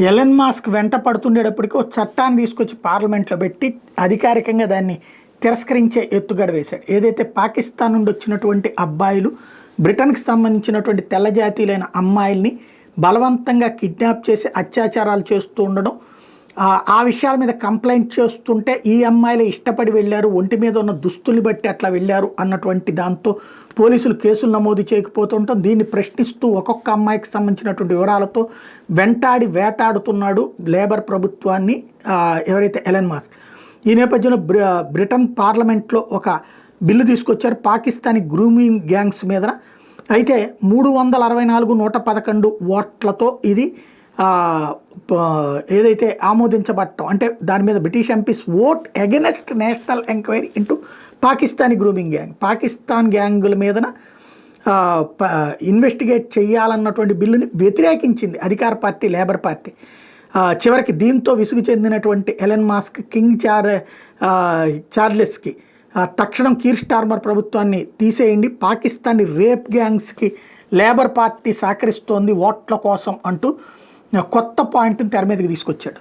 Elon Musk వెంట పడుతుండేటప్పటికీ ఒక చట్టాన్ని తీసుకొచ్చి పార్లమెంట్లో పెట్టి అధికారికంగా దాన్ని తిరస్కరించే ఎత్తుగడ వేశాడు. ఏదైతే పాకిస్తాన్ నుండి వచ్చినటువంటి అబ్బాయిలు బ్రిటన్కి సంబంధించినటువంటి తెల్ల జాతీయులైన అమ్మాయిల్ని బలవంతంగా కిడ్నాప్ చేసి అత్యాచారాలు చేస్తూ ఉండడం, ఆ విషయాల మీద కంప్లైంట్ చేస్తుంటే ఈ అమ్మాయిలే ఇష్టపడి వెళ్ళారు, ఒంటి మీద ఉన్న దుస్తుల్ని బట్టి అట్లా వెళ్ళారు అన్నటువంటి దాంతో పోలీసులు కేసులు నమోదు చేయకపోతుంటాం. దీన్ని ప్రశ్నిస్తూ ఒక్కొక్క అమ్మాయికి సంబంధించినటువంటి వివరాలతో వెంటాడి వేటాడుతున్నాడు లేబర్ ప్రభుత్వాన్ని ఎవరైతే ఎలన్ మాస్క్. ఈ నేపథ్యంలో బ్రిటన్ పార్లమెంట్లో ఒక బిల్లు తీసుకొచ్చారు పాకిస్తానీ గ్రూమింగ్ గ్యాంగ్స్ మీద. అయితే 364-111 ఓట్లతో ఇది ఏదైతే ఆమోదించబడటం, అంటే దాని మీద British MPs vote against national enquiry into Pakistani grooming gang, Pakistan గ్యాంగుల మీదన ఇన్వెస్టిగేట్ చేయాలన్నటువంటి బిల్లుని వ్యతిరేకించింది అధికార పార్టీ లేబర్ పార్టీ. చివరికి దీంతో విసుగు చెందినటువంటి ఎలన్ మాస్క్ కింగ్ చార్లెస్కి తక్షణం కీర్ స్టార్మర్ ప్రభుత్వాన్ని తీసేయండి, పాకిస్తానీ రేప్ గ్యాంగ్స్కి లేబర్ పార్టీ సహకరిస్తోంది ఓట్ల కోసం అంటూ కొత్త పాయింట్ని తెర మీదకి తీసుకొచ్చాడు.